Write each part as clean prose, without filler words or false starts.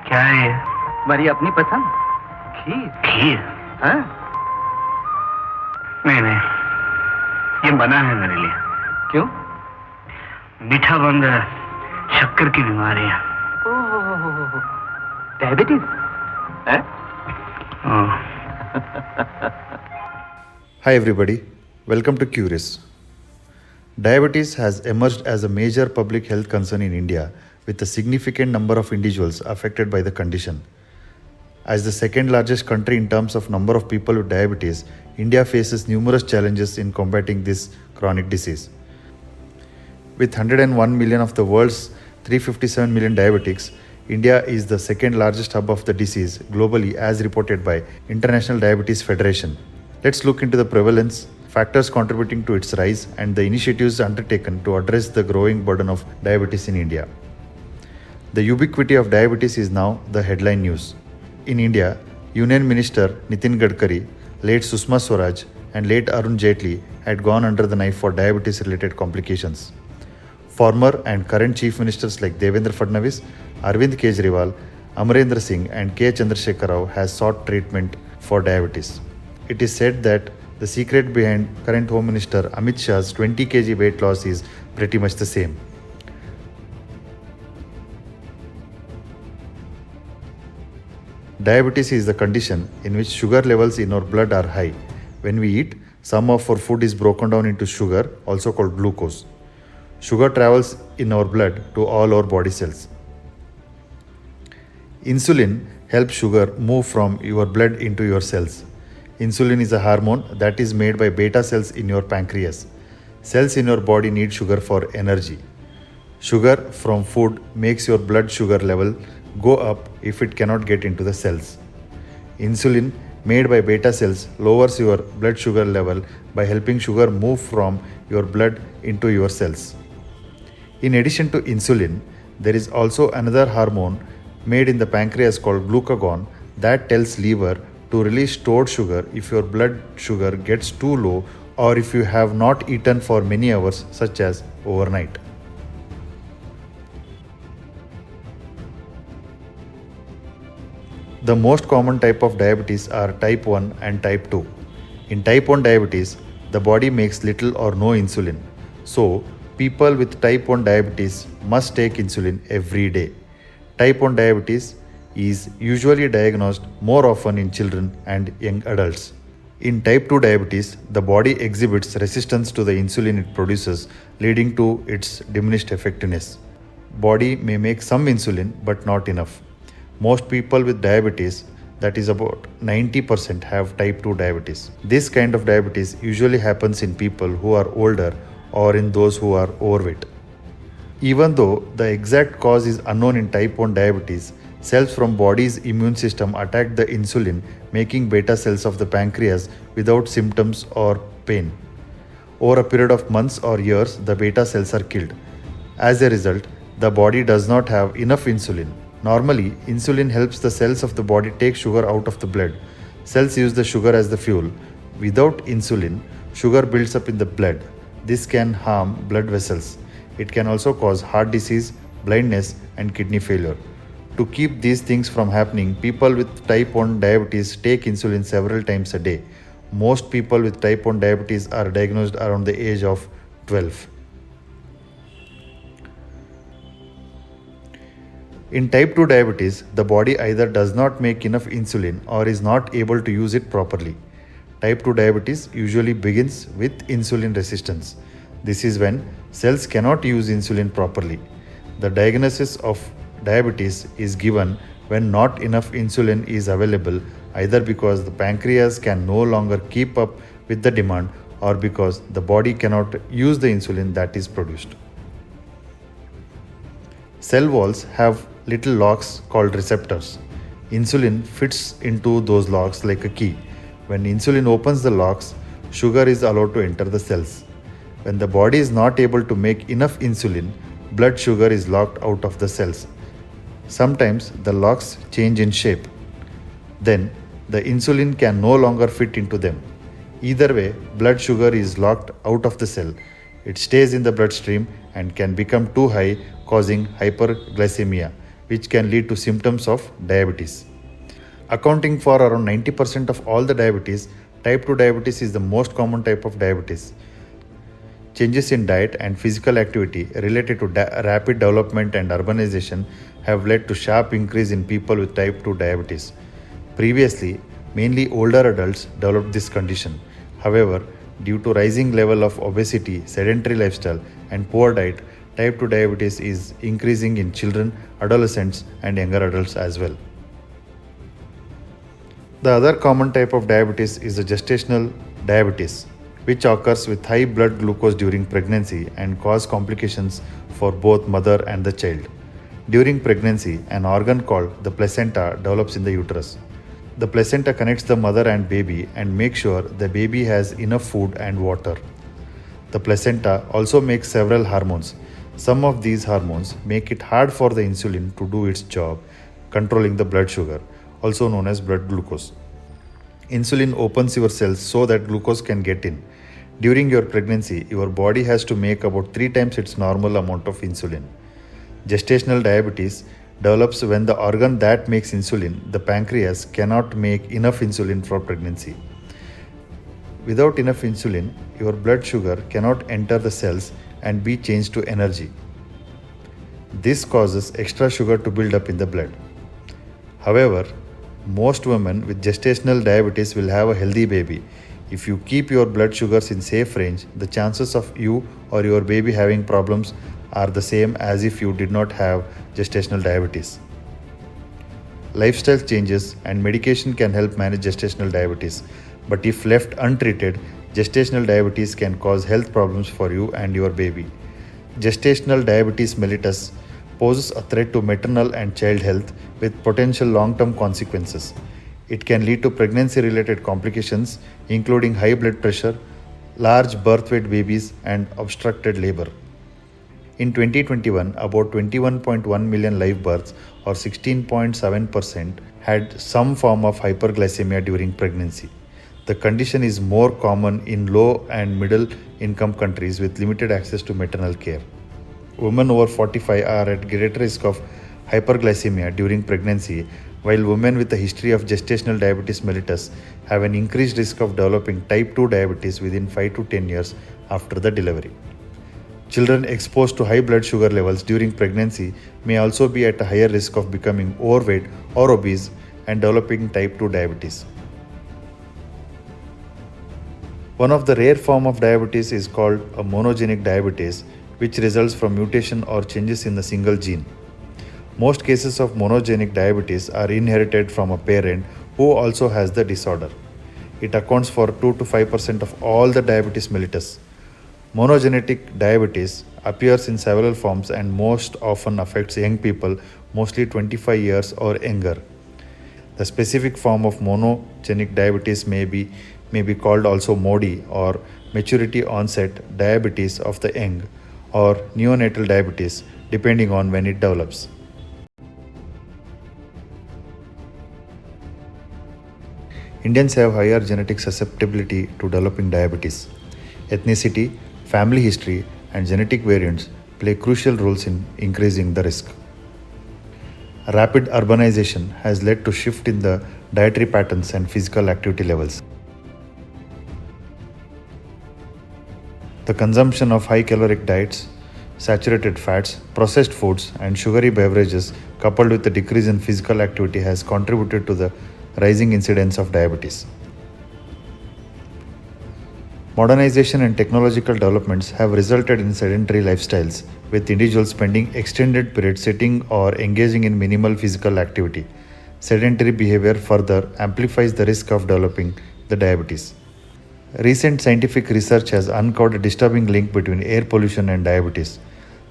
क्या है ये? तुम्हारी अपनी पसंद खीर। खीर? हाँ? नहीं, ये बना है मेरे लिए। क्यों? मीठा बंद शक्कर की बीमारी है। ओह, डायबिटीज है? Hi everybody, welcome to Qurius. Diabetes has emerged as a major public health concern in India with a significant number of individuals affected by the condition. As the second largest country in terms of number of people with diabetes, India faces numerous challenges in combating this chronic disease. With 101 million of the world's 357 million diabetics, India is the second largest hub of the disease globally as reported by International Diabetes Federation. Let's look into the prevalence, factors contributing to its rise, and the initiatives undertaken to address the growing burden of diabetes in India. The ubiquity of diabetes is now the headline news. In India, Union Minister Nitin Gadkari, late Sushma Swaraj, and late Arun Jaitley had gone under the knife for diabetes-related complications. Former and current chief ministers like Devendra Fadnavis, Arvind Kejriwal, Amarendra Singh, and K. Chandrasekhar Rao has sought treatment for diabetes. It is said that the secret behind current Home Minister Amit Shah's 20 kg weight loss is pretty much the same. Diabetes is the condition in which sugar levels in our blood are high. When we eat, some of our food is broken down into sugar, also called glucose. Sugar travels in our blood to all our body cells. Insulin helps sugar move from your blood into your cells. Insulin is a hormone that is made by beta cells in your pancreas. Cells in your body need sugar for energy. Sugar from food makes your blood sugar level go up if it cannot get into the cells. Insulin made by beta cells lowers your blood sugar level by helping sugar move from your blood into your cells. In addition to insulin, there is also another hormone made in the pancreas called glucagon that tells liver to release stored sugar if your blood sugar gets too low or if you have not eaten for many hours, such as overnight. The most common type of diabetes are type 1 and type 2. In type 1 diabetes, the body makes little or no insulin. So, people with type 1 diabetes must take insulin every day. Type 1 diabetes is usually diagnosed more often in children and young adults. In type 2 diabetes, the body exhibits resistance to the insulin it produces, leading to its diminished effectiveness. Body may make some insulin but not enough. Most people with diabetes, that is about 90%, have type 2 diabetes. This kind of diabetes usually happens in people who are older or in those who are overweight. Even though the exact cause is unknown in type 1 diabetes, cells from body's immune system attack the insulin making beta cells of the pancreas without symptoms or pain. Over a period of months or years, the beta cells are killed. As a result, the body does not have enough insulin. Normally, insulin helps the cells of the body take sugar out of the blood. Cells use the sugar as the fuel. Without insulin, sugar builds up in the blood. This can harm blood vessels. It can also cause heart disease, blindness, and kidney failure. To keep these things from happening, people with type 1 diabetes take insulin several times a day. Most people with type 1 diabetes are diagnosed around the age of 12. In type 2 diabetes, the body either does not make enough insulin or is not able to use it properly. Type 2 diabetes usually begins with insulin resistance. This is when cells cannot use insulin properly. The diagnosis of diabetes is given when not enough insulin is available, either because the pancreas can no longer keep up with the demand or because the body cannot use the insulin that is produced. Cell walls have little locks called receptors. Insulin fits into those locks like a key. When insulin opens the locks, sugar is allowed to enter the cells. When the body is not able to make enough insulin, blood sugar is locked out of the cells. Sometimes the locks change in shape. Then the insulin can no longer fit into them. Either way, blood sugar is locked out of the cell. It stays in the bloodstream and can become too high, causing hyperglycemia. which can lead to symptoms of diabetes. Accounting for around 90% of all the diabetes, type 2 diabetes is the most common type of diabetes. Changes in diet and physical activity related to rapid development and urbanization have led to sharp increase in people with type 2 diabetes. Previously, mainly older adults developed this condition. However, due to rising level of obesity, sedentary lifestyle, and poor diet, type 2 diabetes is increasing in children, adolescents, and younger adults as well. The other common type of diabetes is the gestational diabetes, which occurs with high blood glucose during pregnancy and cause complications for both mother and the child. During pregnancy, an organ called the placenta develops in the uterus. The placenta connects the mother and baby and makes sure the baby has enough food and water. The placenta also makes several hormones. Some of these hormones make it hard for the insulin to do its job, controlling the blood sugar, also known as blood glucose. Insulin opens your cells so that glucose can get in. During your pregnancy, your body has to make about 3 times its normal amount of insulin. Gestational diabetes develops when the organ that makes insulin, the pancreas, cannot make enough insulin for pregnancy. Without enough insulin, your blood sugar cannot enter the cells and be changed to energy. This causes extra sugar to build up in the blood. However, most women with gestational diabetes will have a healthy baby. If you keep your blood sugars in safe range, the chances of you or your baby having problems are the same as if you did not have gestational diabetes. Lifestyle changes and medication can help manage gestational diabetes, but if left untreated, gestational diabetes can cause health problems for you and your baby. Gestational diabetes mellitus poses a threat to maternal and child health with potential long-term consequences. It can lead to pregnancy-related complications, including high blood pressure, large birth weight babies, and obstructed labor. In 2021, about 21.1 million live births, or 16.7%, had some form of hyperglycemia during pregnancy. The condition is more common in low and middle income countries with limited access to maternal care. Women over 45 are at greater risk of hyperglycemia during pregnancy, while women with a history of gestational diabetes mellitus have an increased risk of developing type 2 diabetes within 5 to 10 years after the delivery. Children exposed to high blood sugar levels during pregnancy may also be at a higher risk of becoming overweight or obese and developing type 2 diabetes. One of the rare forms of diabetes is called a monogenic diabetes, which results from mutation or changes in a single gene. Most cases of monogenic diabetes are inherited from a parent who also has the disorder. It accounts for 2 to 5% of all the diabetes mellitus. Monogenic diabetes appears in several forms and most often affects young people, mostly 25 years or younger. The specific form of monogenic diabetes may be called also MODI, or maturity onset diabetes of the young, or neonatal diabetes, depending on when it develops. Indians have higher genetic susceptibility to developing diabetes. Ethnicity, family history, and genetic variants play crucial roles in increasing the risk. Rapid urbanization has led to shift in the dietary patterns and physical activity levels. The consumption of high caloric diets, saturated fats, processed foods, and sugary beverages, coupled with the decrease in physical activity, has contributed to the rising incidence of diabetes. Modernization and technological developments have resulted in sedentary lifestyles, with individuals spending extended periods sitting or engaging in minimal physical activity. Sedentary behavior further amplifies the risk of developing the diabetes. Recent scientific research has uncovered a disturbing link between air pollution and diabetes.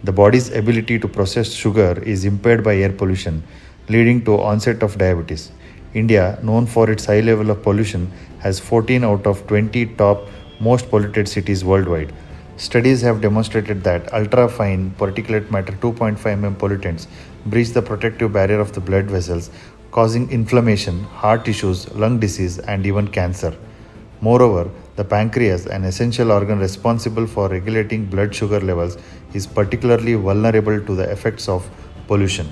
The body's ability to process sugar is impaired by air pollution, leading to onset of diabetes. India, known for its high level of pollution, has 14 out of 20 top most polluted cities worldwide. Studies have demonstrated that ultra-fine particulate matter 2.5 mm pollutants breach the protective barrier of the blood vessels, causing inflammation, heart issues, lung disease, and even cancer. Moreover, the pancreas, an essential organ responsible for regulating blood sugar levels, is particularly vulnerable to the effects of pollution.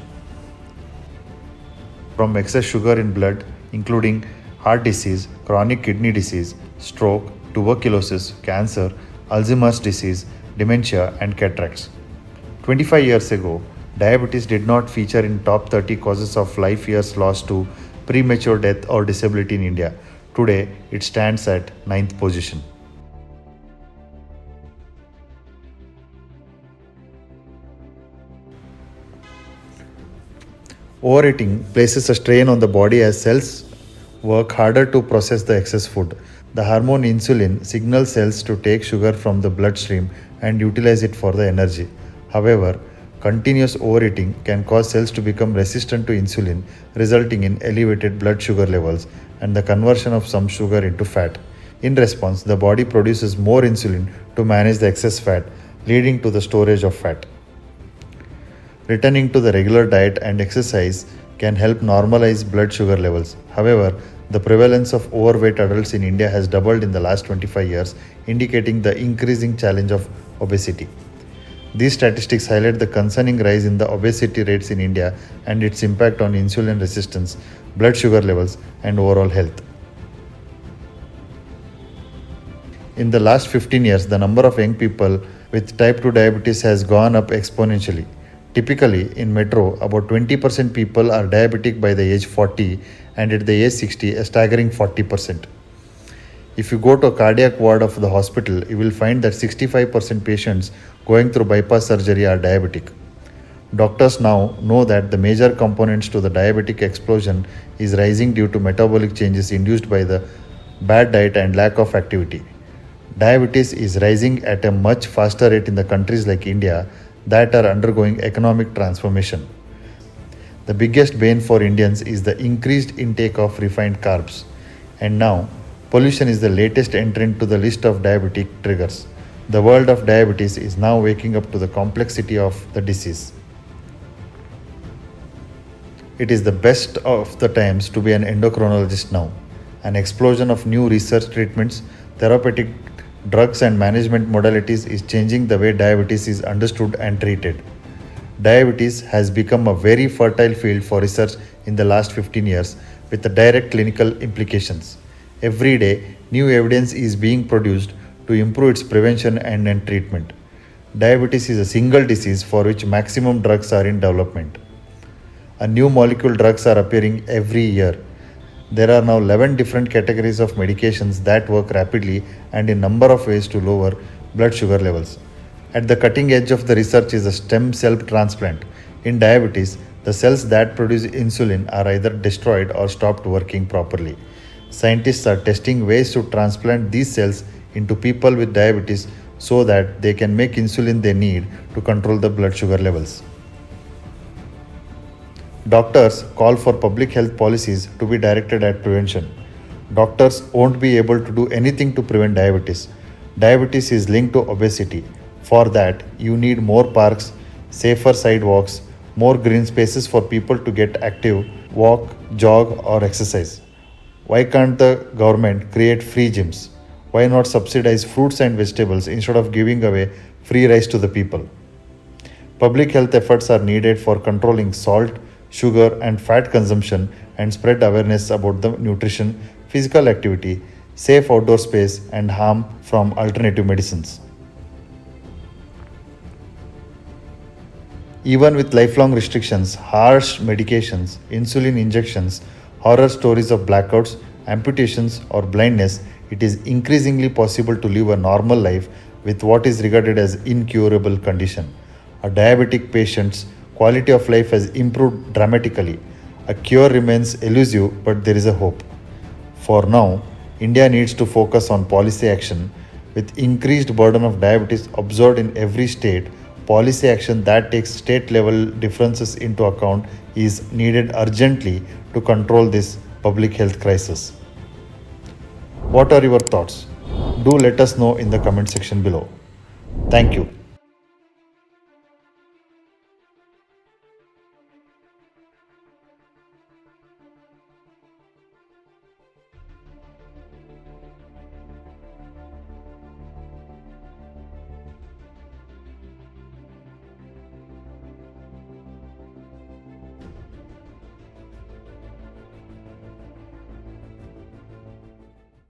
from excess sugar in blood, including heart disease, chronic kidney disease, stroke, tuberculosis, cancer, Alzheimer's disease, dementia, and cataracts. 25 years ago, diabetes did not feature in top 30 causes of life years lost to premature death or disability in India. Today, it stands at 9th position. Overeating places a strain on the body as cells work harder to process the excess food. The hormone insulin signals cells to take sugar from the bloodstream and utilize it for the energy. However, continuous overeating can cause cells to become resistant to insulin, resulting in elevated blood sugar levels and the conversion of some sugar into fat. In response, the body produces more insulin to manage the excess fat, leading to the storage of fat. Returning to the regular diet and exercise can help normalize blood sugar levels. However, the prevalence of overweight adults in India has doubled in the last 25 years, indicating the increasing challenge of obesity. These statistics highlight the concerning rise in the obesity rates in India and its impact on insulin resistance, blood sugar levels, and overall health. In the last 15 years, the number of young people with type 2 diabetes has gone up exponentially. Typically, in metro, about 20% people are diabetic by the age 40 and at the age 60, a staggering 40%. If you go to a cardiac ward of the hospital, you will find that 65% patients going through bypass surgery are diabetic. Doctors now know that the major components to the diabetic explosion is rising due to metabolic changes induced by the bad diet and lack of activity. Diabetes is rising at a much faster rate in the countries like India that are undergoing economic transformation. The biggest bane for Indians is the increased intake of refined carbs. And now, pollution is the latest entrant to the list of diabetic triggers. The world of diabetes is now waking up to the complexity of the disease. It is the best of the times to be an endocrinologist now. An explosion of new research treatments, therapeutic drugs and management modalities is changing the way diabetes is understood and treated. Diabetes has become a very fertile field for research in the last 15 years with the direct clinical implications. Every day, new evidence is being produced to improve its prevention and treatment. Diabetes is a single disease for which maximum drugs are in development. A new molecule drugs are appearing every year. There are now 11 different categories of medications that work rapidly and in a number of ways to lower blood sugar levels. At the cutting edge of the research is a stem cell transplant. In diabetes, the cells that produce insulin are either destroyed or stopped working properly. Scientists are testing ways to transplant these cells into people with diabetes so that they can make insulin they need to control the blood sugar levels. Doctors call for public health policies to be directed at prevention. Doctors won't be able to do anything to prevent diabetes. Diabetes is linked to obesity. For that, you need more parks, safer sidewalks, more green spaces for people to get active, walk, jog, or exercise. Why can't the government create free gyms? Why not subsidize fruits and vegetables instead of giving away free rice to the people? Public health efforts are needed for controlling salt, sugar, and fat consumption and spread awareness about the nutrition, physical activity, safe outdoor space, and harm from alternative medicines. Even with lifelong restrictions, harsh medications, insulin injections, horror stories of blackouts, amputations, or blindness, it is increasingly possible to live a normal life with what is regarded as incurable condition. A diabetic patient's quality of life has improved dramatically. A cure remains elusive, but there is a hope. For now, India needs to focus on policy action. With increased burden of diabetes observed in every state, policy action that takes state level differences into account is needed urgently to control this public health crisis. What are your thoughts? Do let us know in the comment section below. Thank you.